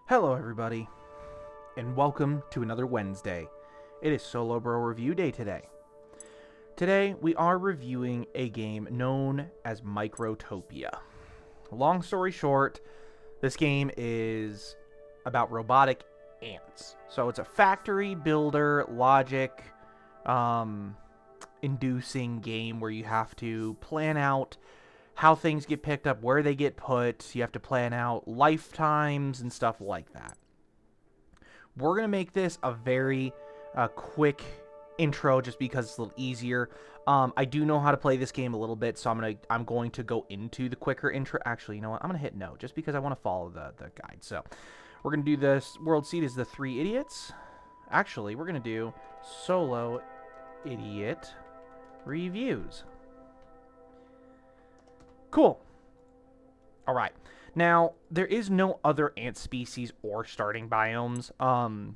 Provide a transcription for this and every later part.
Hello everybody, and welcome to another Wednesday. It is Solo Bro Review Day today. Today we are reviewing a game known as Microtopia. Long story short, this game is about robotic ants. So it's a factory builder logic inducing game where you have to plan out how things get picked up, where they get put. You have to plan out lifetimes and stuff like that. We're going to make this a very quick intro just because it's a little easier. I do know how to play this game a little bit, so I'm going to go into the quicker intro. Actually, you know what? I'm going to hit no just because I want to follow the guide. So we're going to do this. World seed is the 3 idiots. Actually, we're going to do solo idiot reviews. Cool. All right. Now, there is no other ant species or starting biomes,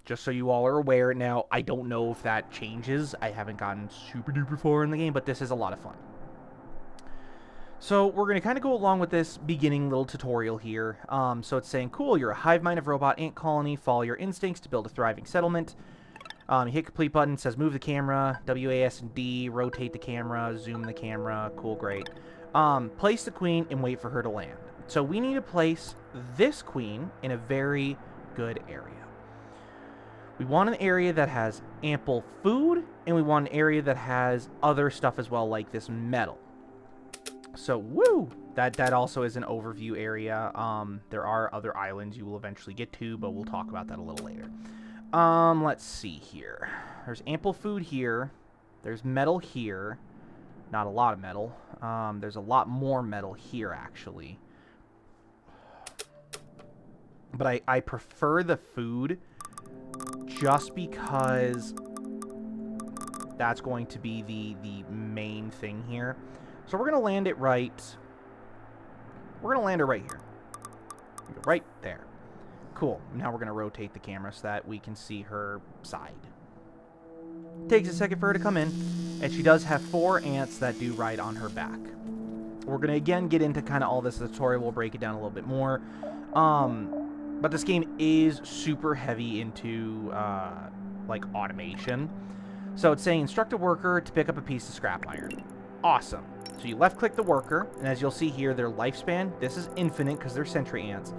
just so you all are aware. Now, I don't know if that changes. I haven't gotten super duper far in the game, but this is a lot of fun. So, we're going to kind of go along with this beginning little tutorial here. So, it's saying, cool, you're a hive mind of robot ant colony. Follow your instincts to build a thriving settlement. You hit complete button. It says move the camera, WAS and D, rotate the camera, zoom the camera. Cool, great. Place the queen and wait for her to land. So we need to place this queen in a very good area. We want an area that has ample food, and we want an area that has other stuff as well, like this metal. So, woo! That also is an overview area. There are other islands you will eventually get to, but we'll talk about that a little later. Let's see here. There's ample food here. There's metal here. Not a lot of metal. There's a lot more metal here, actually. But I prefer the food just because that's going to be the main thing here. So we're going to land it right. We're going to land her right here. Right there. Cool. Now we're going to rotate the camera so that we can see her side. Takes a second for her to come in, and she does have 4 ants that do ride on her back. We're going to again get into kind of all this tutorial. We'll break it down a little bit more. But this game is super heavy into like automation. So it's saying instruct a worker to pick up a piece of scrap iron. Awesome. So you left click the worker, and as you'll see here, their lifespan, this is infinite because they're sentry ants.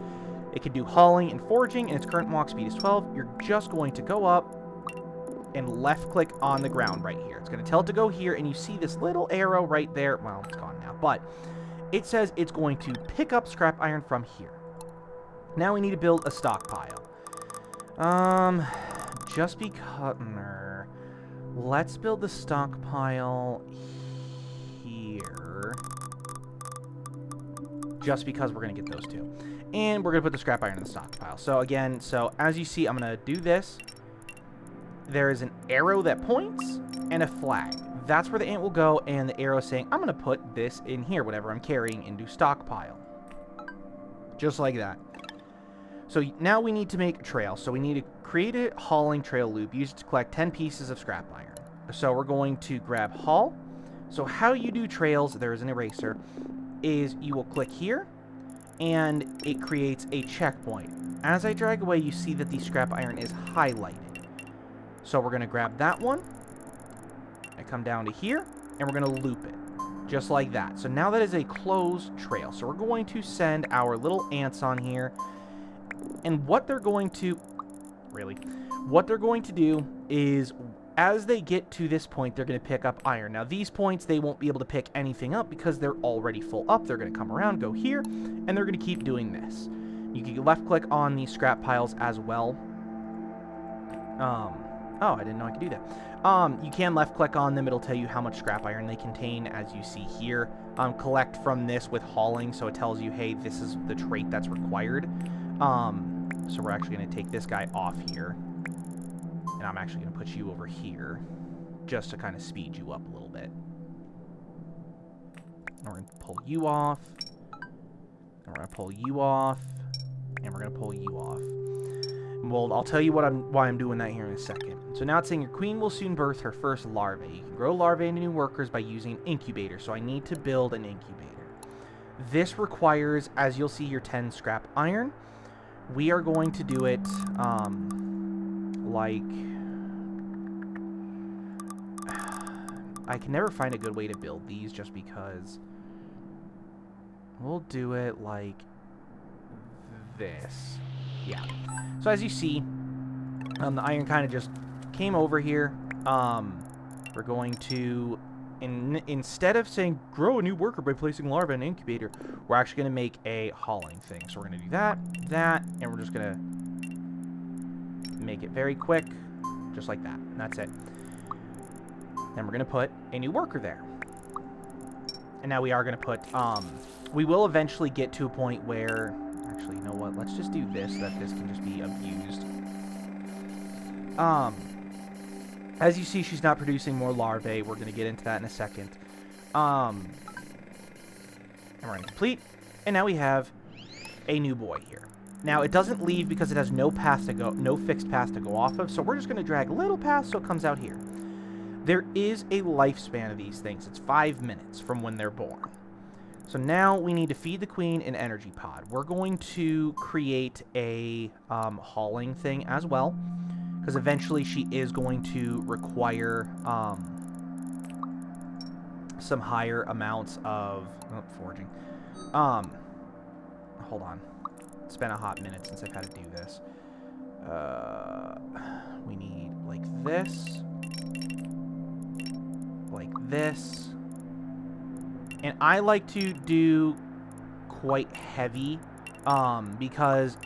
It can do hauling and foraging, and its current walk speed is 12. You're just going to go up and left click on the ground right here. It's going to tell it to go here, and you see this little arrow right there. Well, it's gone now, but it says it's going to pick up scrap iron from here. Now we need to build a stockpile. Just because... let's build the stockpile here. Just because we're going to get those two. And we're going to put the scrap iron in the stockpile. So again, as you see, I'm going to do this. There is an arrow that points and a flag. That's where the ant will go, and the arrow is saying, I'm going to put this in here, whatever I'm carrying, into stockpile. Just like that. So now we need to make a trail. So we need to create a hauling trail loop. Use it to collect 10 pieces of scrap iron. So we're going to grab haul. So how you do trails, there is an eraser, is you will click here, and it creates a checkpoint. As I drag away, you see that the scrap iron is highlighted. So we're going to grab that one, and come down to here, and we're going to loop it, just like that. So now that is a closed trail. So we're going to send our little ants on here, and what they're going to do is, as they get to this point, they're going to pick up iron. Now, these points, they won't be able to pick anything up because they're already full up. They're going to come around, go here, and they're going to keep doing this. You can left-click on these scrap piles as well. Oh, I didn't know I could do that. You can left-click on them. It'll tell you how much scrap iron they contain, as you see here. Collect from this with hauling, so it tells you, hey, this is the trait that's required. So we're actually going to take this guy off here. And I'm actually going to put you over here, just to kind of speed you up a little bit. And we're going to pull you off. And we're going to pull you off. And we're going to pull you off. Well, I'll tell you why I'm doing that here in a second. So now it's saying your queen will soon birth her first larvae. You can grow larvae into new workers by using an incubator. So I need to build an incubator. This requires, as you'll see here, 10 scrap iron. we are going to do it, like... I can never find a good way to build these just because... We'll do it like this. Yeah. So as you see, the iron kind of just came over here. We're going to... instead of saying, grow a new worker by placing larvae in an incubator, we're actually going to make a hauling thing. So we're going to do that, and we're just going to make it very quick, just like that. And that's it. Then we're going to put a new worker there. And now we are going to put, we will eventually get to a point where, actually, you know what, let's just do this, so that this can just be abused. As you see, she's not producing more larvae. We're going to get into that in a second. And we're going to complete. And now we have a new boy here. Now, it doesn't leave because it has no path to go, no fixed path to go off of. So we're just going to drag a little path so it comes out here. There is a lifespan of these things. It's 5 minutes from when they're born. So now we need to feed the queen an energy pod. We're going to create a hauling thing as well. Because eventually she is going to require some higher amounts of foraging. Hold on. It's been a hot minute since I've had to do this. We need like this. Like this. And I like to do quite heavy because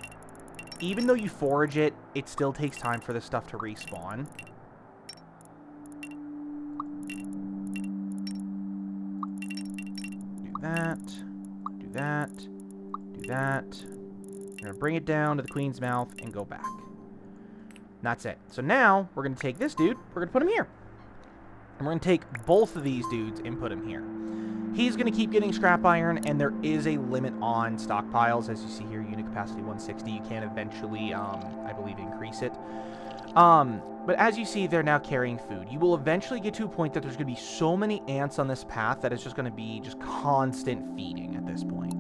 even though you forage it, it still takes time for this stuff to respawn. Do that. Do that. Do that. We're going to bring it down to the queen's mouth and go back. And that's it. So now, we're going to take this dude, we're going to put him here. And we're going to take both of these dudes and put him here. He's going to keep getting scrap iron, and there is a limit on stockpiles. As you see here, unit capacity 160. You can eventually, I believe, increase it. But as you see, they're now carrying food. You will eventually get to a point that there's going to be so many ants on this path that it's just going to be just constant feeding at this point.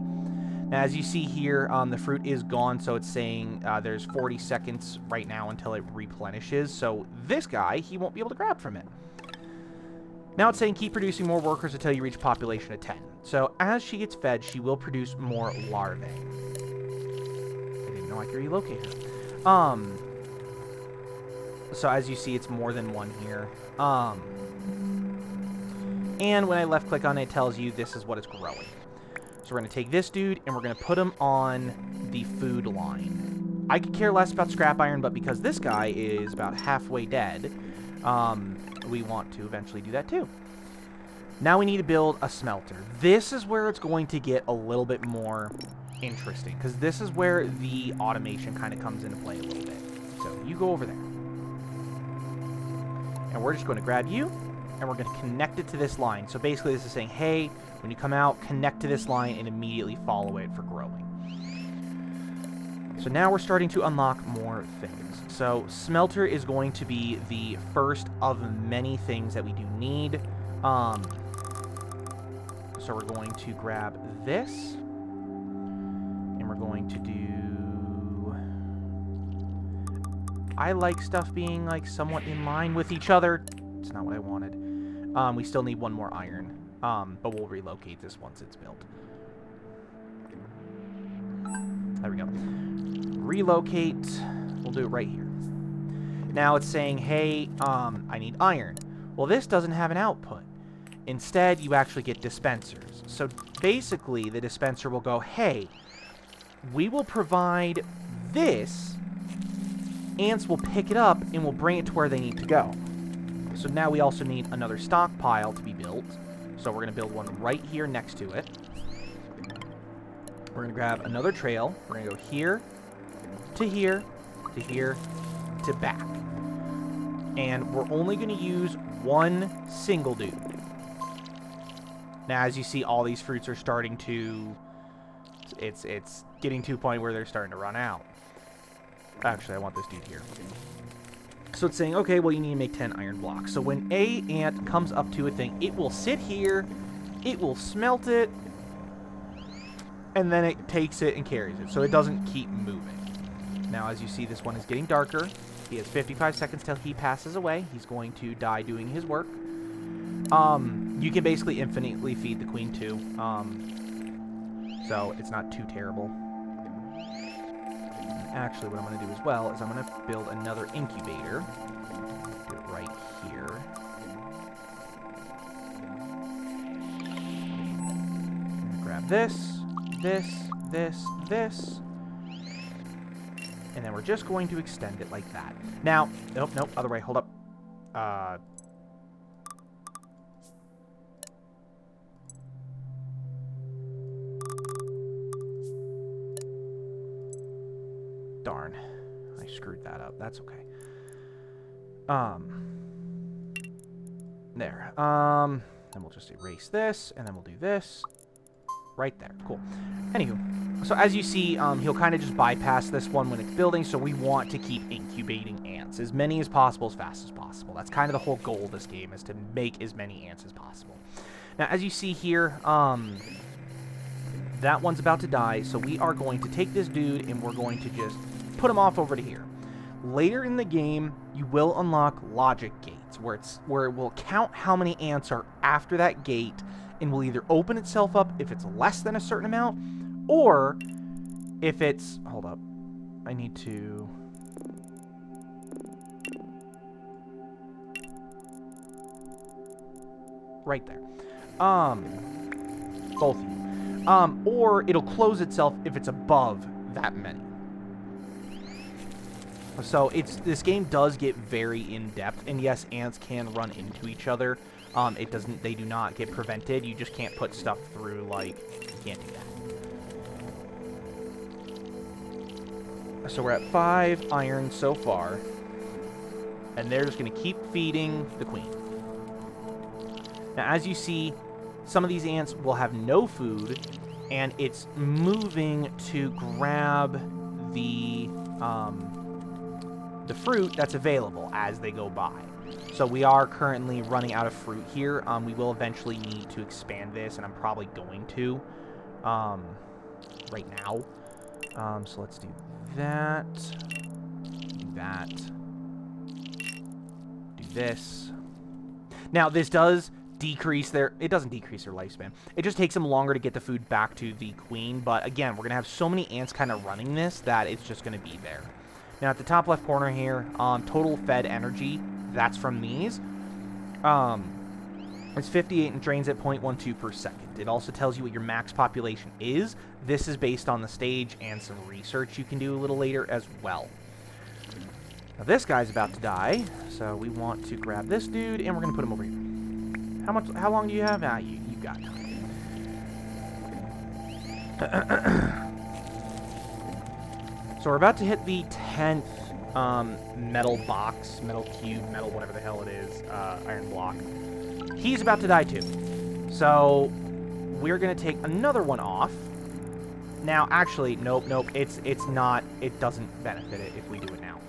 Now, as you see here, the fruit is gone, so it's saying there's 40 seconds right now until it replenishes. So this guy, he won't be able to grab from it. Now it's saying keep producing more workers until you reach population of 10. So as she gets fed, she will produce more larvae. I didn't know I could relocate her. So as you see, it's more than one here. And when I left click on it, it tells you this is what it's growing. So we're going to take this dude and we're going to put him on the food line. I could care less about scrap iron, but because this guy is about halfway dead, we want to eventually do that too. Now we need to build a smelter. This is where it's going to get a little bit more interesting, because this is where the automation kind of comes into play a little bit. So you go over there. And we're just going to grab you, and we're going to connect it to this line. So basically this is saying, hey, when you come out, connect to this line and immediately follow it for growing. So now we're starting to unlock more things. So smelter is going to be the first of many things that we do need. So we're going to grab this. And we're going to do... I like stuff being like somewhat in line with each other. It's not what I wanted. We still need one more iron. But we'll relocate this once it's built. There we go. Relocate. We'll do it right here. Now it's saying, hey, I need iron. Well, this doesn't have an output. Instead, you actually get dispensers. So basically, the dispenser will go, hey, we will provide this. Ants will pick it up and will bring it to where they need to go. So now we also need another stockpile to be built. So we're going to build one right here next to it. We're going to grab another trail. We're going to go here, to here, to here, to back. And we're only going to use one single dude. Now, as you see, all these fruits are starting to... It's getting to a point where they're starting to run out. Actually, I want this dude here. So it's saying, okay, well, you need to make 10 iron blocks. So when a ant comes up to a thing, it will sit here, it will smelt it, and then it takes it and carries it. So it doesn't keep moving. Now, as you see, this one is getting darker. He has 55 seconds till he passes away. He's going to die doing his work. You can basically infinitely feed the queen too. So it's not too terrible. Actually, what I'm going to do as well is I'm going to build another incubator. Do it right here. I'm going to grab this, this. And then we're just going to extend it like that. Now, nope, other way, hold up. Darn. I screwed that up. That's okay. There. Then we'll just erase this, and then we'll do this. Right there. Cool. Anywho, so as you see, he'll kind of just bypass this one when it's building, so we want to keep incubating ants. As many as possible, as fast as possible. That's kind of the whole goal of this game, is to make as many ants as possible. Now, as you see here, that one's about to die, so we are going to take this dude, and we're going to just put him off over to here. Later in the game, you will unlock logic gates, where it will count how many ants are after that gate, and will either open itself up if it's less than a certain amount, or if it's... Hold up. I need to... Right there. Both of you. Or it'll close itself if it's above that many. So this game does get very in-depth, and yes, ants can run into each other. They do not get prevented. You just can't put stuff through, like, you can't do that. So we're at 5 iron so far, and they're just going to keep feeding the queen. Now, as you see, some of these ants will have no food, and it's moving to grab the fruit that's available as they go by. So we are currently running out of fruit here. We will eventually need to expand this, and I'm probably going to right now. So let's do that. Do that. Do this. Now, this does decrease their... It doesn't decrease their lifespan. It just takes them longer to get the food back to the queen. But again, we're going to have so many ants kind of running this that it's just going to be there. Now, at the top left corner here, total fed energy, that's from these. It's 58 and drains at 0.12 per second. It also tells you what your max population is. This is based on the stage and some research you can do a little later as well. Now, this guy's about to die, so we want to grab this dude, and we're going to put him over here. How long do you have? You got time. So we're about to hit the 10th metal box, metal cube, metal whatever the hell it is, iron block. He's about to die too. So we're going to take another one off. Now, actually, nope, it's not, it doesn't benefit it if we do it now.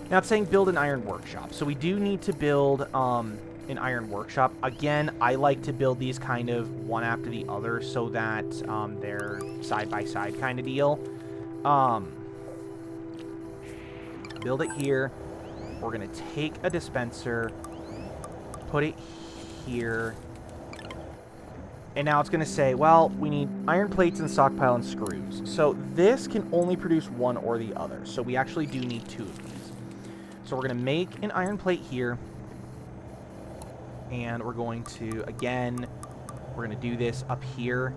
Now it's saying build an iron workshop. So we do need to build an iron workshop. Again, I like to build these kind of one after the other so that they're side by side kind of deal. Build it here. We're going to take a dispenser, put it here, and now it's going to say, well, we need iron plates and stockpile and screws. So this can only produce one or the other, so we actually do need 2 of these. So we're going to make an iron plate here, and we're going to, again, we're going to do this up here.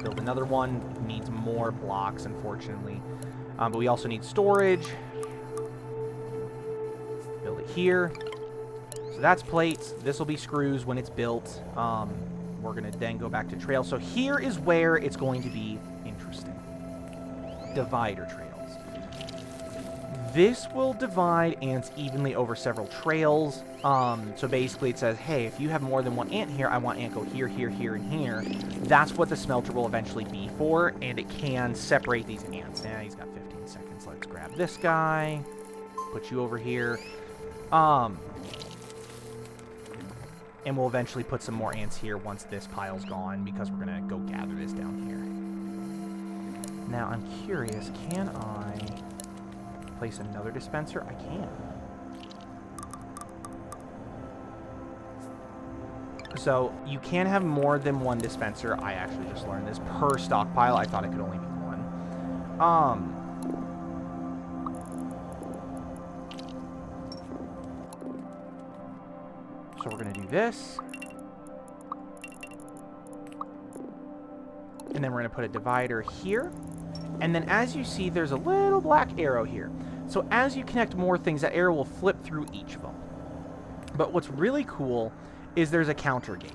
Build another one. Needs more blocks, unfortunately. But we also need storage. Build it here. So that's plates. This will be screws when it's built. We're going to then go back to trails. So here is where it's going to be interesting. Divider trails. This will divide ants evenly over several trails. So basically it says, hey, if you have more than one ant here, I want ant go here, here, here, and here. That's what the smelter will eventually be for, and it can separate these ants. Now, he's got 15 seconds. Let's grab this guy. Put you over here. And we'll eventually put some more ants here once this pile's gone, because we're going to go gather this down here. Now, I'm curious, can I... place another dispenser? I can. So you can have more than one dispenser. I actually just learned this per stockpile. I thought it could only be one. So we're going to do this. And then we're going to put a divider here. And then as you see, there's a little black arrow here. So as you connect more things, that arrow will flip through each of them. But what's really cool is there's a counter gate.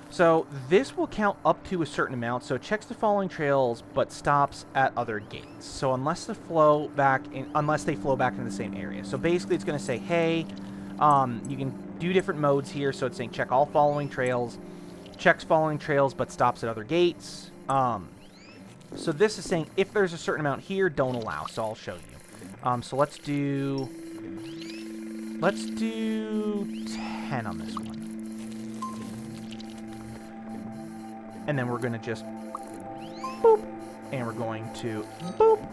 So this will count up to a certain amount. So it checks the following trails, but stops at other gates. So unless they flow back into the same area. So basically, it's going to say, hey, you can do different modes here. So it's saying check all following trails, checks following trails, but stops at other gates. So this is saying if there's a certain amount here, don't allow. So I'll show you. So let's do 10 on this one. And then we're going to just boop. And we're going to boop.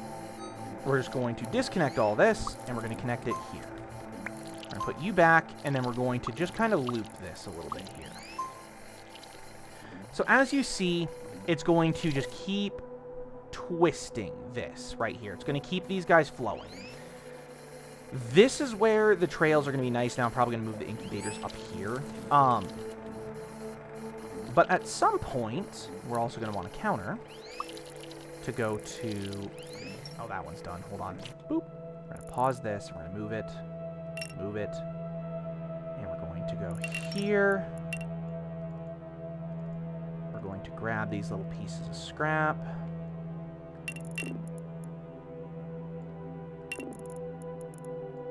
We're just going to disconnect all this, and we're going to connect it here. We're going to put you back, and then we're going to just kind of loop this a little bit here. So as you see, it's going to just keep twisting this right here. It's going to keep these guys flowing. This is where the trails are going to be nice. Now I'm probably going to move the incubators up here. But at some point, we're also going to want a counter to go to... Oh, that one's done. Hold on. Boop. We're going to pause this. We're going to move it. Move it. And we're going to go here. We're going to grab these little pieces of scrap.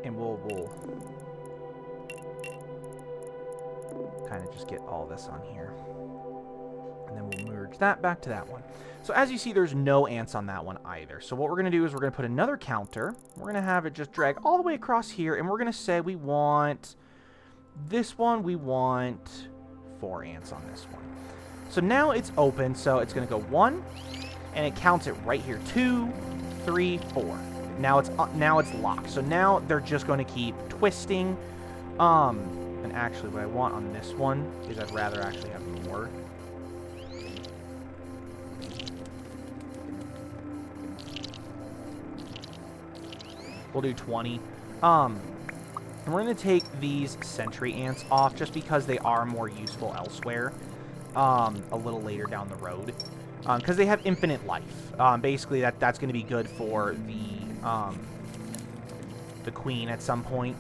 And we'll kind of just get all this on here. And then we'll merge that back to that one. So as you see, there's no ants on that one either. So what we're going to do is we're going to put another counter. We're going to have it just drag all the way across here. And we're going to say we want this one. We want 4 ants on this one. So now it's open. So it's going to go 1. And it counts it right here. 2, 3, 4. Now it's locked. So now they're just going to keep twisting. And actually what I want on this one is I'd rather actually have more. We'll do 20. And we're going to take these sentry ants off just because they are more useful elsewhere a little later down the road. Because they have infinite life. Basically, that's going to be good for the queen at some point.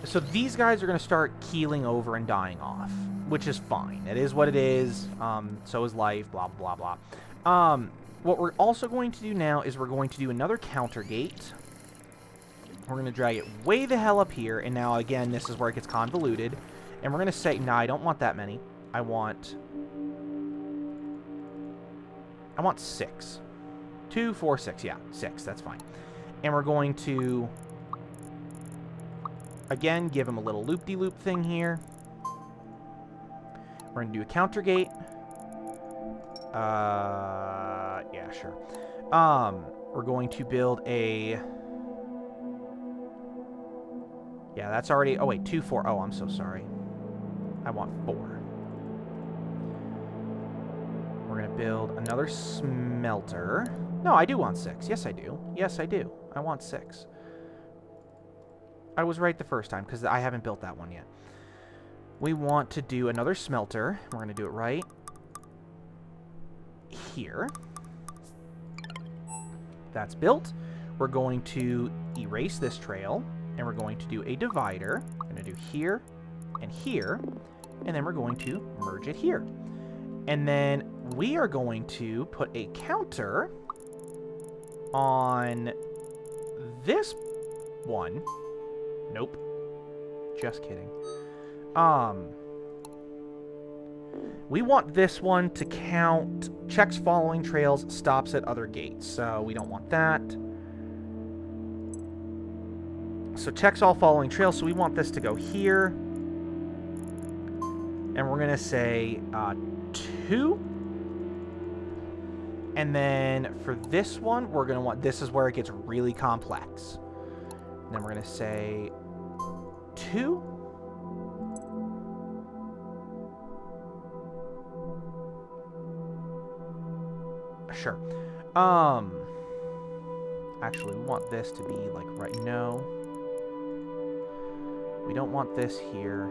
So these guys are going to start keeling over and dying off, which is fine. It is what it is. So is life, blah, blah, blah. What we're also going to do now is we're going to do another counter gate. We're going to drag it way the hell up here. And now, again, this is where it gets convoluted. And we're going to say, no, I don't want that many. I want 6. 2, 4, 6. Yeah, 6. That's fine. And we're going to, again, give him a little loop-de-loop thing here. We're going to do a counter gate. Yeah, sure. We're going to build a... Yeah, that's already... Oh, wait, 2, 4. Oh, I'm so sorry. I want 4. We're going to build another smelter. No, I do want 6. Yes, I do. Yes, I do. I want 6. I was right the first time, because I haven't built that one yet. We want to do another smelter. We're going to do it right here. That's built. We're going to erase this trail, and we're going to do a divider. We're going to do here and here, and then we're going to merge it here. And then we are going to put a counter on this one. Nope. Just kidding. We want this one to count checks following trails, stops at other gates. So we don't want that. So checks all following trails. So we want this to go here. And we're going to say 2. And then for this one, we're going to want... This is where it gets really complex. And then we're going to say 2. Sure. Actually, we want this to be like right... No. We don't want this here.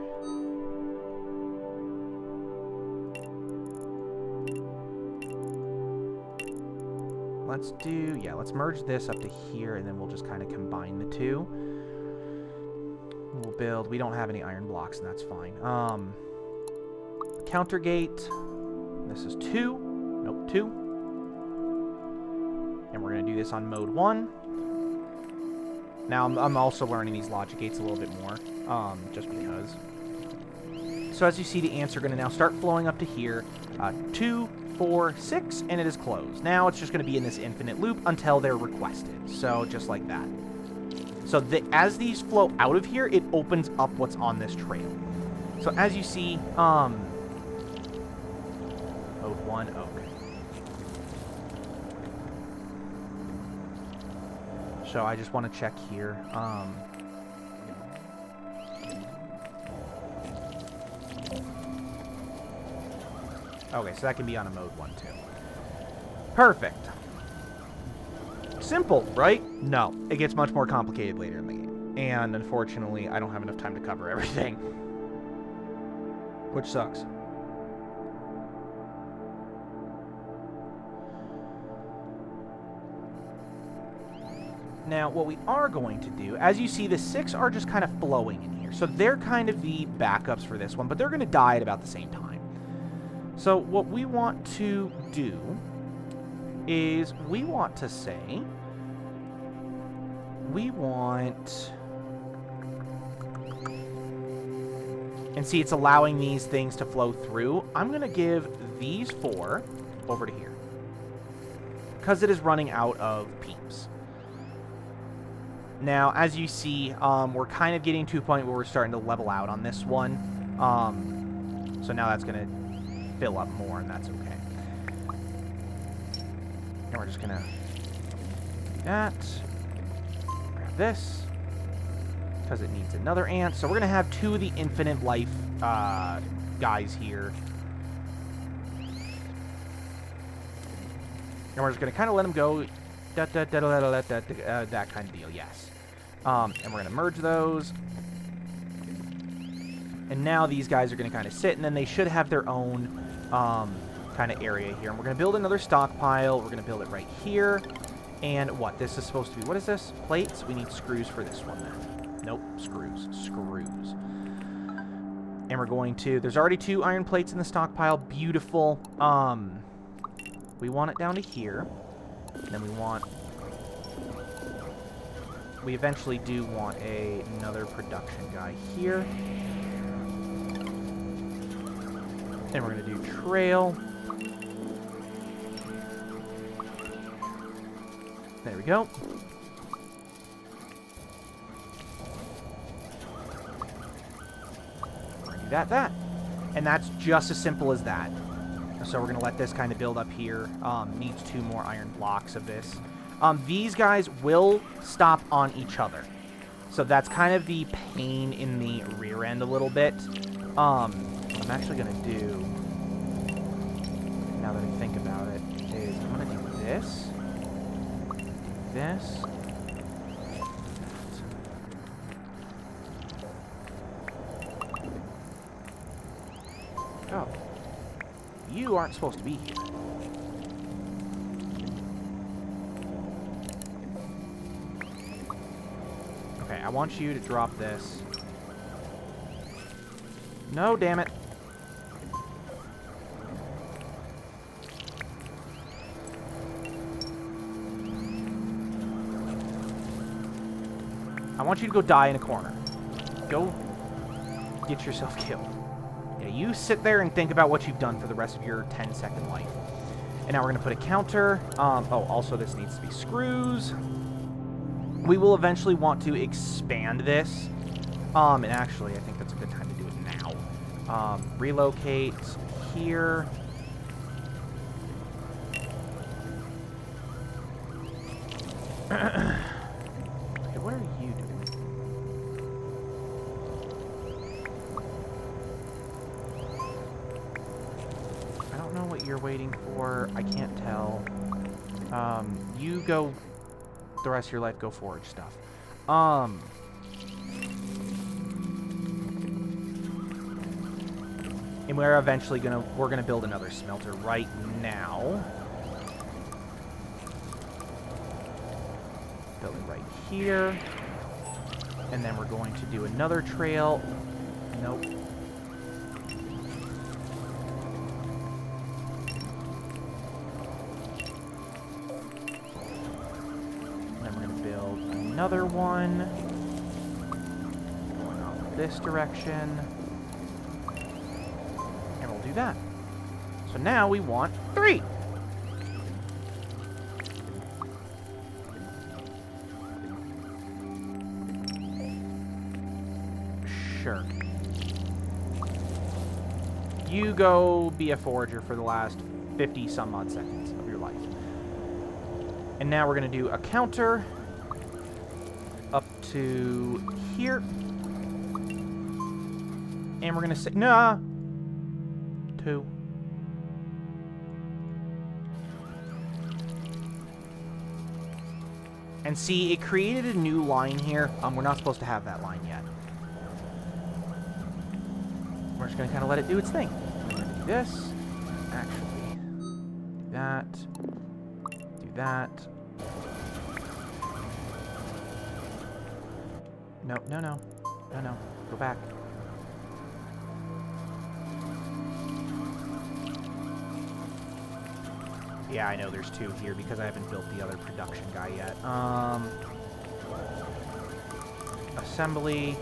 Let's do... Yeah, let's merge this up to here, and then we'll just kind of combine the two. We'll build... We don't have any iron blocks, and that's fine. Counter gate. This is 2. Nope, 2. And we're going to do this on mode 1. Now, I'm also learning these logic gates a little bit more, just because. So as you see, the ants are going to now start flowing up to here. 2, 4, 6, and it is closed. Now it's just going to be in this infinite loop until they're requested. So just like that. So as these flow out of here, it opens up what's on this trail. So as you see, mode 1, okay. So I just want to check here. Okay, so that can be on a mode 1 too. Perfect. Simple, right? No, it gets much more complicated later in the game. And unfortunately, I don't have enough time to cover everything. Which sucks. Now, what we are going to do, as you see, the 6 are just kind of flowing in here. So they're kind of the backups for this one, but they're going to die at about the same time. So what we want to do is we want to say, we want... And see, it's allowing these things to flow through. I'm going to give these 4 over to here, because it is running out of peeps. Now, as you see, we're kind of getting to a point where we're starting to level out on this one. So now that's going to fill up more, and that's okay. And we're just going to do that. Grab this, because it needs another ant. So we're going to have 2 of the infinite life guys here. And we're just going to kind of let them go. That kind of deal, yes. And we're going to merge those. And now these guys are going to kind of sit, and then they should have their own kind of area here. And we're going to build another stockpile. We're going to build it right here. And what? This is supposed to be... What is this? Plates? We need screws for this one then. Nope. Screws. Screws. And we're going to... There's already 2 iron plates in the stockpile. Beautiful. We want it down to here. And then we want... We eventually do want another production guy here. And we're going to do trail. There we go. We're going to do that. And that's just as simple as that. So we're going to let this kind of build up here. Needs 2 more iron blocks of this. These guys will stop on each other. So that's kind of the pain in the rear end a little bit. What I'm actually going to do, now that I think about it, is I'm going to do this. This. Oh. You aren't supposed to be here. Okay, I want you to drop this. No, damn it. I want you to go die in a corner. Go get yourself killed. Yeah, you sit there and think about what you've done for the rest of your 10-second life. And now we're going to put a counter. Oh, also this needs to be screws. We will eventually want to expand this. And actually, I think that's a good time to do it now. Relocate here. Okay, what are you doing? I don't know what you're waiting for. I can't tell. You go the rest of your life, go forage stuff. And we're eventually we're gonna build another smelter right now. Build it right here. And then we're going to do another trail. Nope. Then we're gonna build another one. Going off this direction. And we'll do that. So now we want 3. Sure. You go be a forager for the last 50 some odd seconds of your life. And now we're going to do a counter up to here. And we're going to say, nah, 2. And see, it created a new line here. We're not supposed to have that line yet. We're just going to kind of let it do its thing. We're going to do this. Actually, do that. Do that. No, no, no. No, no. Go back. Yeah, I know there's 2 here because I haven't built the other production guy yet. Assembly.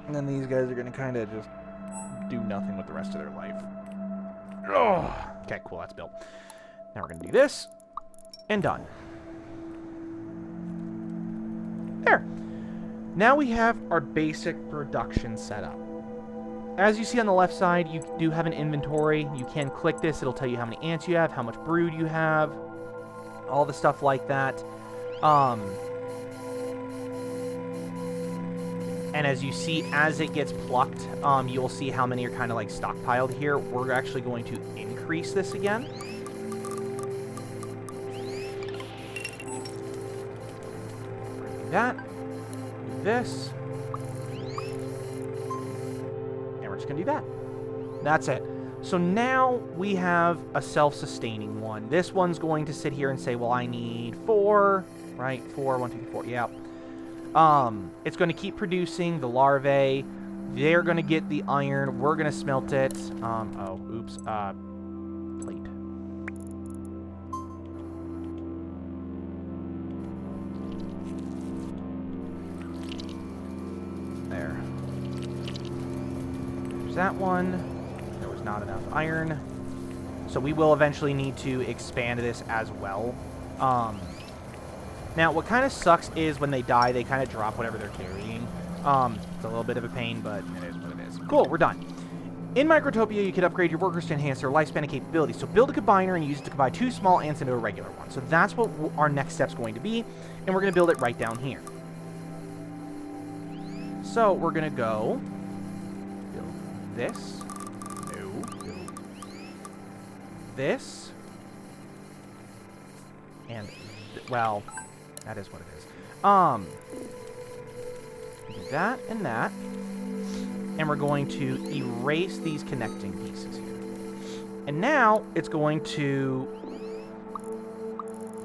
And then these guys are going to kind of just do nothing with the rest of their life. Oh. Okay, cool. That's built. Now we're going to do this. And done. There. Now we have our basic production set up. As you see on the left side, you do have an inventory. You can click this. It'll tell you how many ants you have, how much brood you have, all the stuff like that. And as you see, as it gets plucked, you'll see how many are kind of like stockpiled here. We're actually going to increase this again. Do that. Do this. And we're just going to do that. That's it. So now we have a self-sustaining one. This one's going to sit here and say, well, I need 4, right? 4, 1, 2, 3, 4, yeah. It's going to keep producing the larvae. They're going to get the iron. We're going to smelt it. Oh, oops. Plate. There. There's that one. There was not enough iron. So we will eventually need to expand this as well. Now, what kind of sucks is when they die, they kind of drop whatever they're carrying. It's a little bit of a pain, but it is what it is. Cool, we're done. In Microtopia, you can upgrade your workers to enhance their lifespan and capabilities. So build a combiner and use it to combine 2 small ants into a regular one. So that's what our next step's going to be, and we're going to build it right down here. So we're going to go build this. No. Build this. And, well... that is what it is. Do that and that. And we're going to erase these connecting pieces here. And now it's going to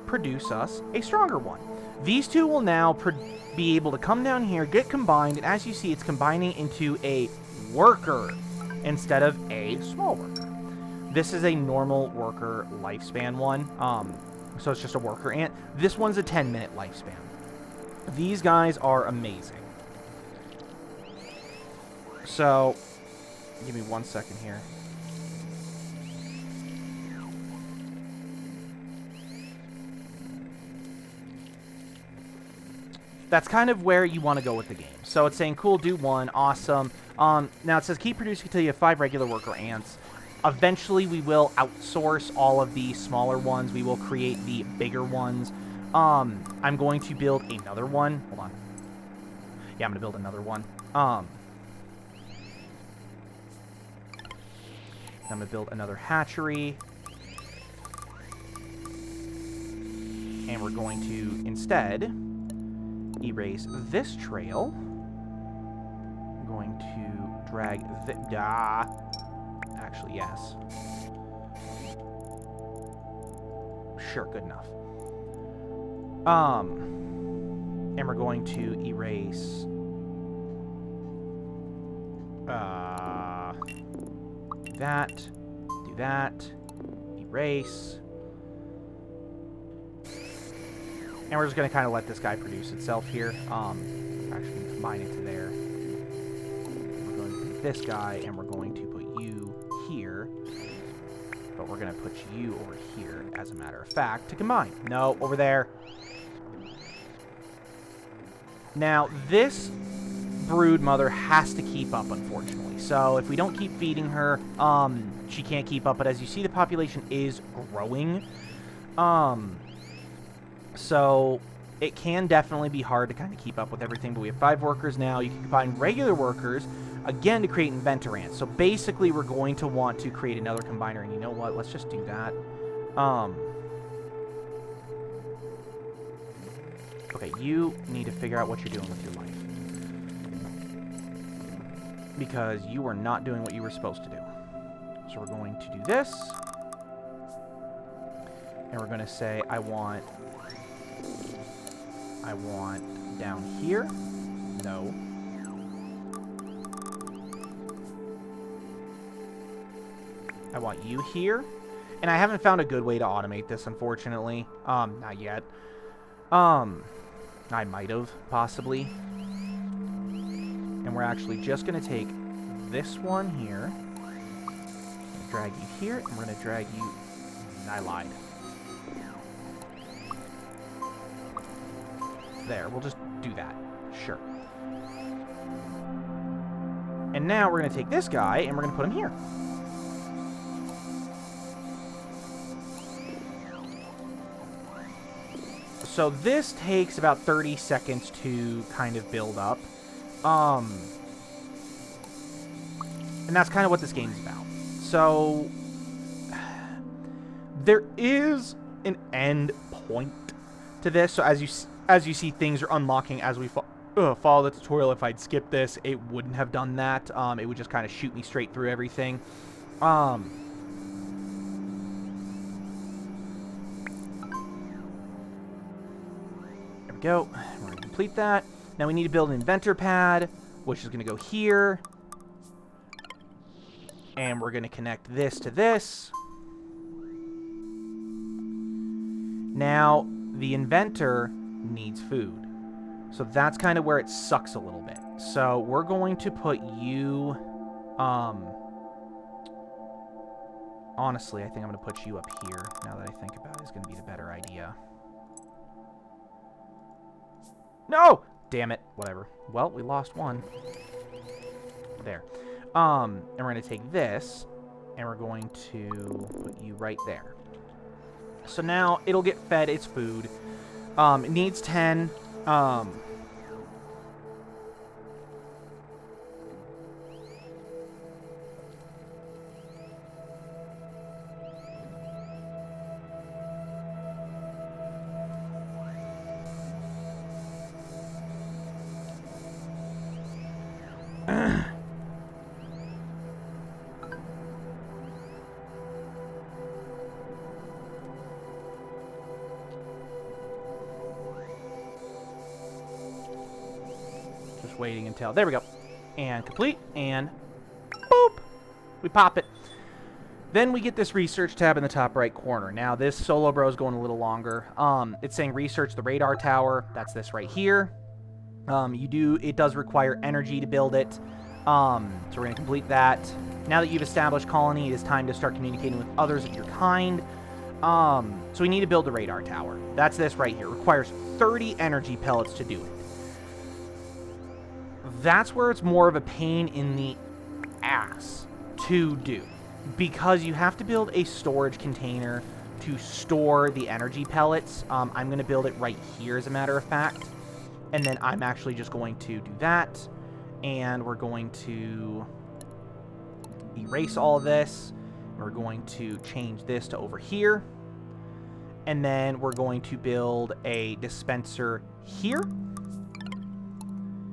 produce us a stronger one. These 2 will now be able to come down here, get combined, and as you see, it's combining into a worker instead of a small worker. This is a normal worker lifespan one. So it's just a worker ant. This one's a 10-minute lifespan. These guys are amazing. So, give me 1 second here. that's kind of where you want to go with the game. So it's saying, cool, do 1, awesome. Now it says keep producing until you have 5 regular worker ants. Eventually, we will outsource all of the smaller ones. We will create the bigger ones. I'm going to build another one. Hold on. Yeah, I'm going to build another one. I'm going to build another hatchery. And we're going to, instead, erase this trail. I'm going to drag actually, yes. Sure, good enough. And we're going to erase do that, erase. And we're just going to kind of let this guy produce itself here. We're actually going to combine it to there. We're going to take this guy, and we're going to put you here. But we're going to put you over here, as a matter of fact, to combine. No, over there. Now, this brood mother has to keep up, unfortunately. So if we don't keep feeding her, she can't keep up. But as you see, the population is growing. So it can definitely be hard to kind of keep up with everything, but we have 5 workers now. You can combine regular workers, again, to create inventor ants. So basically, we're going to want to create another combiner, and you know what? Let's just do that. Okay, you need to figure out what you're doing with your life. Because you are not doing what you were supposed to do. So we're going to do this. And we're going to say, I want down here. No. I want you here. And I haven't found a good way to automate this, unfortunately. Not yet. I might have, possibly. And we're actually just going to take this one here. Drag you here, and we're going to drag you... I lied. There, we'll just do that. Sure. And now we're going to take this guy, and we're going to put him here. So this takes about 30 seconds to kind of build up. And that's kind of what this game's about. So there is an end point to this. So as you see, things are unlocking as we follow the tutorial. If I'd skipped this, it wouldn't have done that. It would just kind of shoot me straight through everything. There we go. We're going to complete that. Now we need to build an inventor pad, which is going to go here. And we're going to connect this to this. Now, the inventor needs food. So that's kind of where it sucks a little bit. So we're going to put you... honestly, I think I'm going to put you up here. Now that I think about it, it's going to be the better idea. No! Damn it. Whatever. Well, we lost one. There. And we're going to take this, and we're going to put you right there. So now it'll get fed its food. It needs 10. Waiting until... There we go. And complete. And boop! We pop it. Then we get this research tab in the top right corner. Now, this solo bro is going a little longer. It's saying research the radar tower. That's this right here. It does require energy to build it. So we're going to complete that. Now that you've established colony, it is time to start communicating with others of your kind. So we need to build a radar tower. That's this right here. It requires 30 energy pellets to do it. That's where it's more of a pain in the ass to do, because you have to build a storage container to store the energy pellets. I'm going to build it right here, as a matter of fact, and then I'm actually just going to do that, and we're going to erase all of this. We're going to change this to over here, and then we're going to build a dispenser here.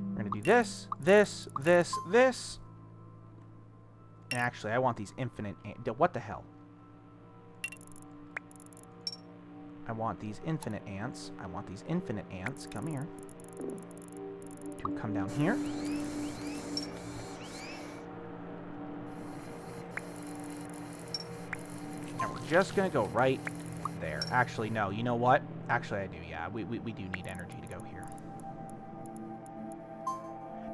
We're going to do this, this, this, this. And actually, I want these infinite... What the hell? I want these infinite ants. I want these infinite ants. Come here. To come down here. And we're just going to go right there. Actually, no. You know what? Actually, I do. Yeah, we do need energy to go here.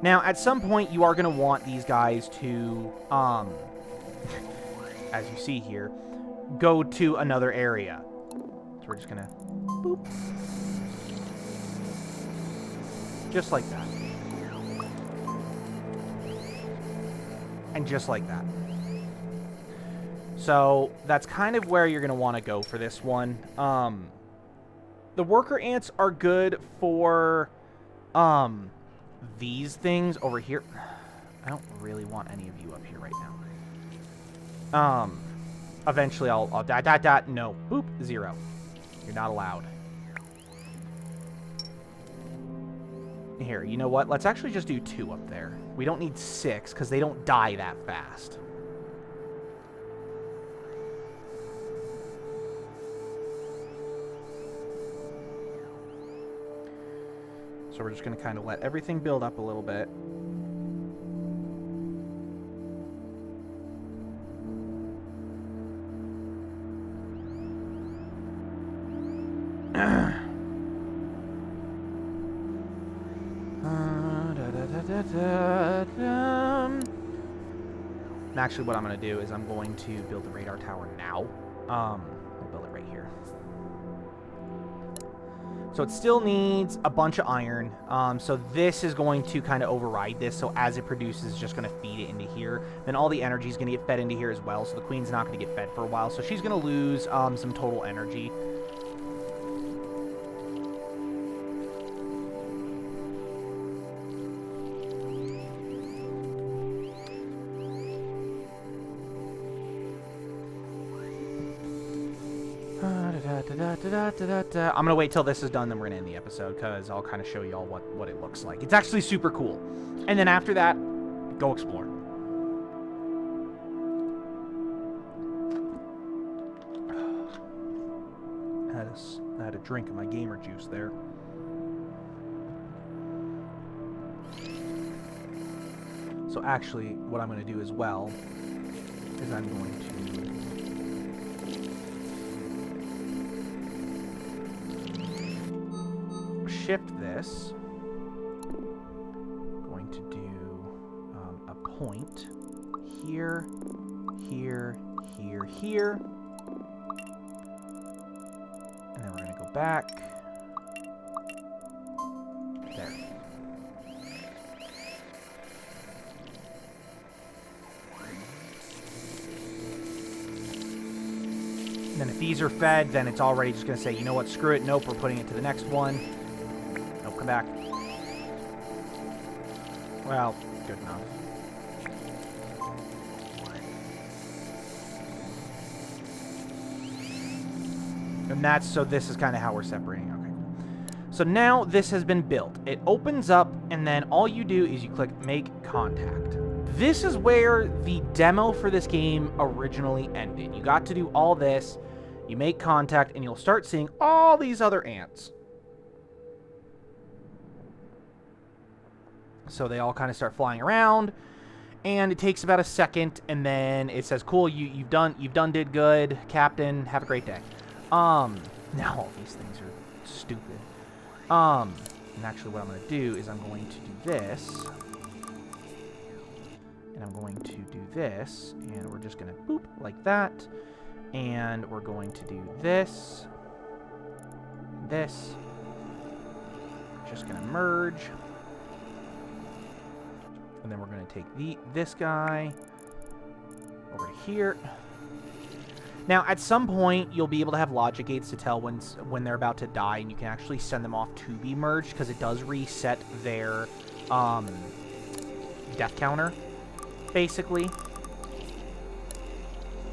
Now, at some point, you are going to want these guys to, as you see here, go to another area. So we're just going to boop. Just like that. And just like that. So that's kind of where you're going to want to go for this one. The worker ants are good for these things over here. I don't really want any of you up here right now. Eventually I'll no. Boop. 0. You're not allowed. Here, you know what? Let's actually just do 2 up there. We don't need 6 because they don't die that fast. So we're just going to kind of let everything build up a little bit. And actually what I'm going to do is I'm going to build the radar tower now. I'll build it right here. So it still needs a bunch of iron. So this is going to kind of override this. So as it produces, it's just going to feed it into here. Then all the energy is going to get fed into here as well. So the queen's not going to get fed for a while. So she's going to lose some total energy. I'm gonna wait till this is done, then we're gonna end the episode, because I'll kind of show you all what it looks like. It's actually super cool. And then after that, go explore. I had a drink of my gamer juice there. So actually, what I'm gonna do as well is I'm going to shift this. Going to do a point here, here, here, here. And then we're going to go back. There. And then if these are fed, then it's already just going to say, you know what, screw it, nope, we're putting it to the next one. Nope, come back. Well, good enough. And that's, so this is kind of how we're separating. Okay. So now this has been built. It opens up, and then all you do is you click Make Contact. This is where the demo for this game originally ended. You got to do all this, you make contact, and you'll start seeing all these other ants. So they all kind of start flying around, and it takes about a second, and then it says, cool, you've did good, Captain, have a great day. Now all these things are stupid. And actually what I'm going to do is I'm going to do this. And I'm going to do this. And we're just going to boop like that. And we're going to do this. This. Just going to merge. And then we're going to take this guy over to here. Now, at some point, you'll be able to have logic gates to tell when they're about to die, and you can actually send them off to be merged, because it does reset their death counter, basically.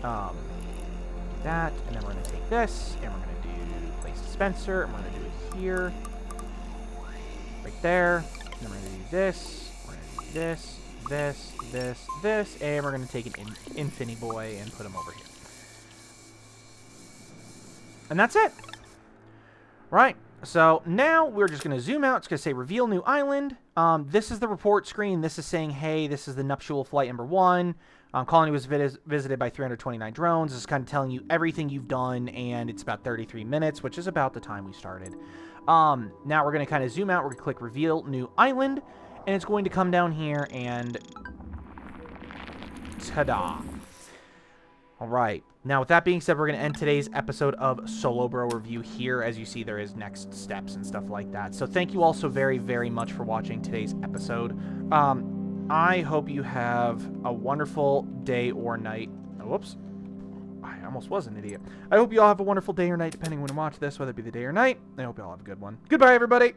That, and then we're going to take this, and we're going to do place dispenser, and we're going to do it here, right there, and then we're going to do this, we're going to do this, and we're going to take an Infinity Boy and put him over here. And that's it. Right. So now we're just going to zoom out. It's going to say reveal new island. This is the report screen. This is saying, hey, this is the nuptial flight number 1. Colony was visited by 329 drones. This is kind of telling you everything you've done, and it's about 33 minutes, which is about the time we started. Now we're going to kind of zoom out. We're going to click reveal new island, and it's going to come down here and ta-da. All right. Now, with that being said, we're going to end today's episode of Solo Bro Review here. As you see, there is next steps and stuff like that. So thank you all so very, very much for watching today's episode. I hope you have a wonderful day or night. Oh, whoops. I almost was an idiot. I hope you all have a wonderful day or night, depending when you watch this, whether it be the day or night. I hope you all have a good one. Goodbye, everybody.